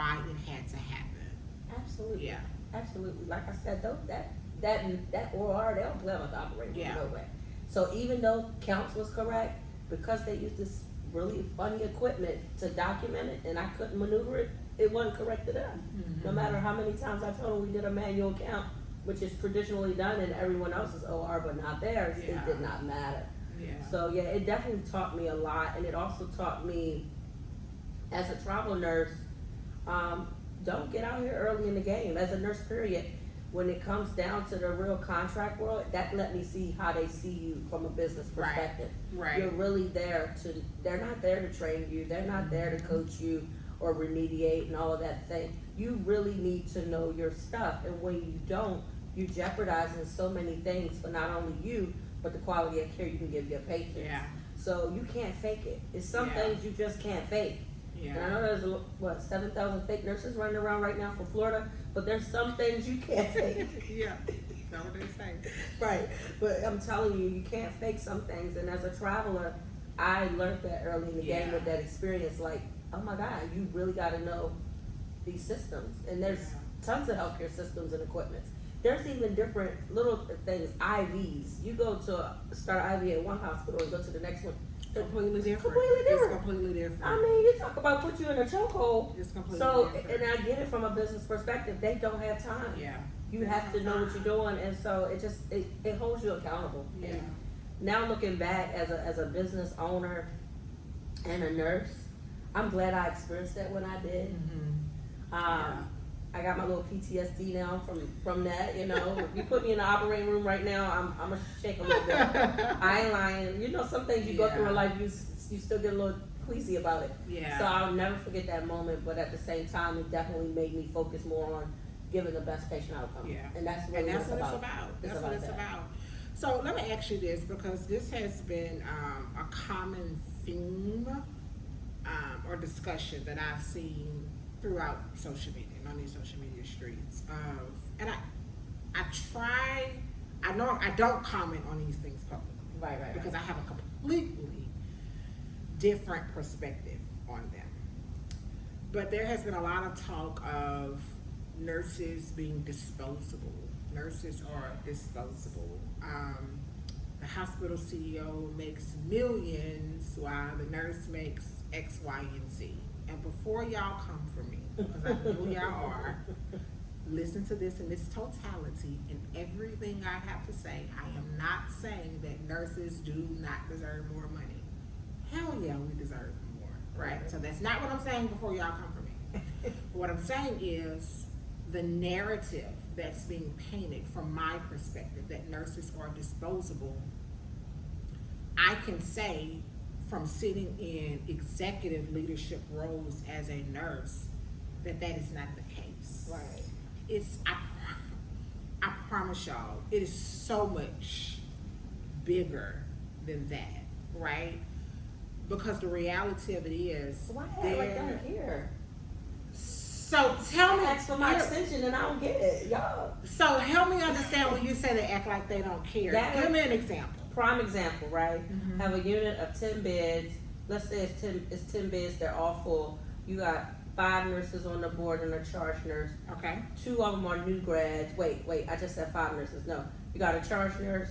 why it had to happen. Absolutely. Yeah. Absolutely. Like I said, though, that OR, they don't play with the operating room, Yeah. no way. So even though counts was correct, because they used this really funny equipment to document it, and I couldn't maneuver it, it wasn't correct to them. Mm-hmm. No matter how many times I told them we did a manual count, which is traditionally done in everyone else's OR, but not theirs, Yeah. it did not matter. Yeah. So yeah, it definitely taught me a lot, and it also taught me, as a travel nurse, don't get out here early in the game. As a nurse, period, when it comes down to the real contract world, that let me see how they see you from a business perspective. Right. You're really there they're not there to train you, they're not there to coach you or remediate and all of that thing. You really need to know your stuff, and when you don't, you jeopardizing so many things for not only you, but the quality of care you can give your patients. Yeah. So you can't fake it. It's some Yeah. things you just can't fake. Yeah. And I know there's 7,000 fake nurses running around right now for Florida, but there's some things you can't fake. Yeah. That's what they say. Right. But I'm telling you, you can't fake some things. And as a traveler, I learned that early in the game Yeah. with that experience. Like, oh my God, you really got to know these systems. And there's tons of healthcare systems and equipment. There's even different little things, IVs. You go to start an IV at one hospital and go to the next one. Completely different. Completely different. It's completely different. I mean, you talk about put you in a chokehold. It's completely So, different. and I get it from a business perspective. They don't have time. Yeah. You have to know what you're doing, and so it holds you accountable. Yeah. And now looking back as a business owner and a nurse, I'm glad I experienced that when I did. Mm-hmm. I got my little PTSD now from that. You know, if you put me in the operating room right now, I'm gonna shake a little bit. I ain't lying. You know, some things you go through in life, you still get a little queasy about it. Yeah. So I'll never forget that moment. But at the same time, it definitely made me focus more on giving the best patient outcome. Yeah. And that's really what it's about. about. That's what it's about. So let me ask you this, because this has been a common theme or discussion that I've seen throughout social media, on these social media streets. And I know I don't comment on these things publicly. Right. Because I have a completely different perspective on them. But there has been a lot of talk of nurses being disposable. Nurses are disposable. The hospital CEO makes millions while the nurse makes X, Y, and Z. And before y'all come for me, because I know y'all are, listen to this in this totality, and everything I have to say. I am not saying that nurses do not deserve more money. Hell yeah, we deserve more, right? So that's not what I'm saying before y'all come for me. What I'm saying is the narrative that's being painted from my perspective, that nurses are disposable, I can say from sitting in executive leadership roles as a nurse that is not the case. Right. I promise y'all, it is so much bigger than that, right? Because the reality of it is, Why act like down here? So tell me, Ask for my extension and I don't get it, y'all. So help me understand when you say they act like they don't care. Give me an example. Prime example, right? Mm-hmm. Have a unit of 10 beds. Let's say it's 10 beds. They're all full. You got 5 nurses on the board and a charge nurse. Okay. 2 of them are new grads. Wait. I just said 5 nurses. No, you got a charge nurse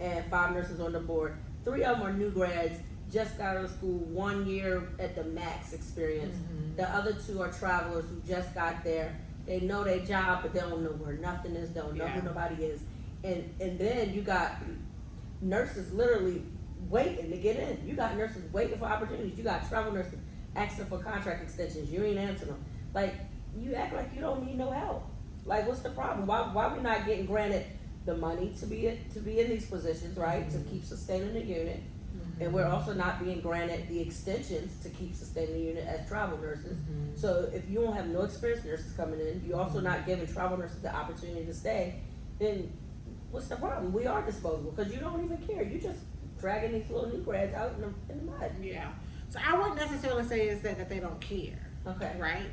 and 5 nurses on the board. 3 of them are new grads. Just got out of school, 1 year at the max experience. Mm-hmm. The other 2 are travelers who just got there. They know their job, but they don't know where nothing is. They don't know who nobody is. And then you got nurses literally waiting to get in. You got nurses waiting for opportunities. You got travel nurses asking for contract extensions. You ain't answering them. Like, you act like you don't need no help. Like, what's the problem? Why we not getting granted the money to be in these positions, right? Mm-hmm. To keep sustaining the unit. Mm-hmm. And we're also not being granted the extensions to keep sustaining the unit as travel nurses. Mm-hmm. So if you don't have no experienced nurses coming in, you're also not giving travel nurses the opportunity to stay, then what's the problem? We are disposable because you don't even care. You just dragging these little new grads out in the mud. Yeah. So I wouldn't necessarily say is that they don't care. Okay. Right?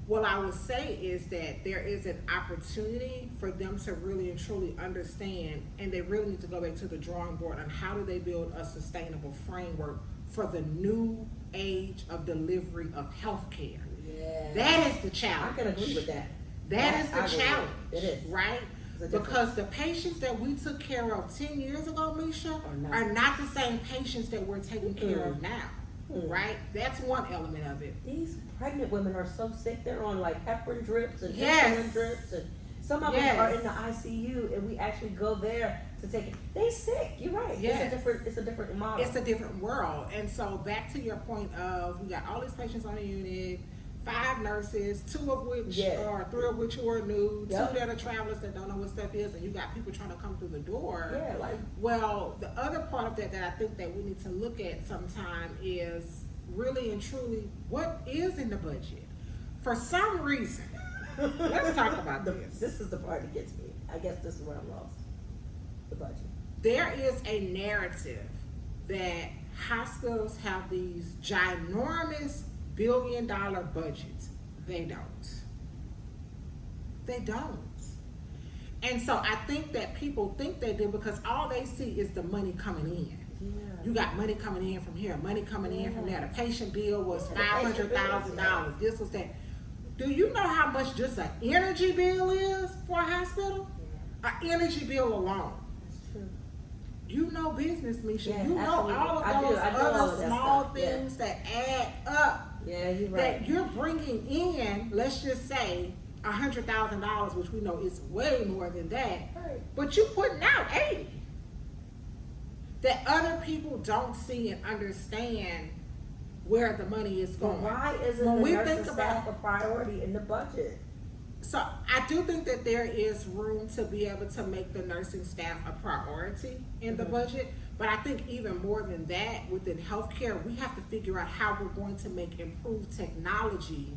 What I would say is that there is an opportunity for them to really and truly understand, and they really need to go back to the drawing board on how do they build a sustainable framework for the new age of delivery of healthcare. Yeah. That is the I challenge. can agree with that. That is I the agree. challenge. It is. Right? It's a difference. Because the patients that we took care of 10 years ago, Meisha, are not the same patients that we're taking care of now. Right? That's one element of it. These pregnant women are so sick. They're on like heparin drips and Yes. insulin drips, and some of Yes. them are in the ICU, and we actually go there to take it. They sick. You're right. Yes. It's a different model. It's a different world. And so back to your point of we got all these patients on the unit, 5 nurses, 2 of which or 3 of which who are new, 2 that are travelers that don't know what stuff is, and you got people trying to come through the door. Yeah, like well, the other part of that I think that we need to look at sometime is really and truly what is in the budget. For some reason, let's talk about this. This is the part that gets me. I guess this is where I'm lost. The budget. There is a narrative that hospitals have these ginormous billion-dollar budgets. They don't. They don't. And so I think that people think they do because all they see is the money coming in. Yeah. You got money coming in from here, money coming in from there. The patient bill was $500,000. This was that. Do you know how much just an energy bill is for a hospital? An energy bill alone. That's true. You know business, Meisha. Yeah, you know absolutely. all of I do. those I know all other of that small stuff. things that add up. Yeah, you're right. That you're bringing in, let's just say, $100,000, which we know is way more than that. Right. But you putting out 80. That other people don't see and understand where the money is But going. why isn't When the we nursing think staff about- a priority in the budget? So I do think that there is room to be able to make the nursing staff a priority in the budget. But I think even more than that, within healthcare, we have to figure out how we're going to make improved technology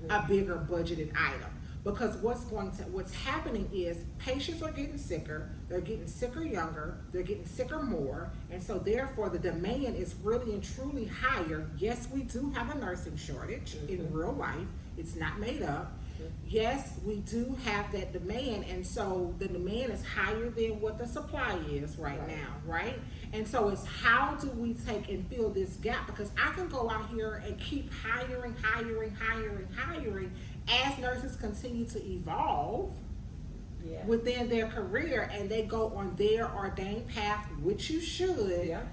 a bigger budgeted item. Because what's happening is patients are getting sicker, they're getting sicker younger, they're getting sicker more, and so therefore the demand is really and truly higher. Yes, we do have a nursing shortage in real life. It's not made up. Yes, we do have that demand, and so the demand is higher than what the supply is right now, right? And so it's how do we take and fill this gap? Because I can go out here and keep hiring as nurses continue to evolve within their career and they go on their ordained path, which you should. Yeah.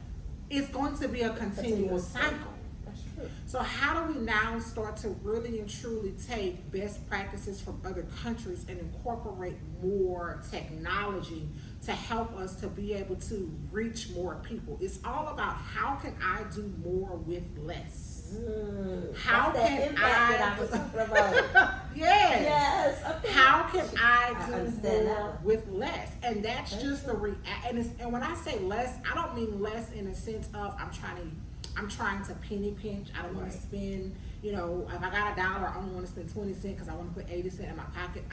It's going to be a continuous cycle. That's true. So how do we now start to really and truly take best practices from other countries and incorporate more technology to help us to be able to reach more people? It's all about how can I do more with less? How That's can that impact that I was talking about. Yes. Yes. Okay. How can I do understand more that. with less? And that's just the and when I say less, I don't mean less in a sense of I'm trying to penny pinch. I don't want to spend, if I got $1, I only want to spend 20 cents because I want to put 80 cents in my pocket.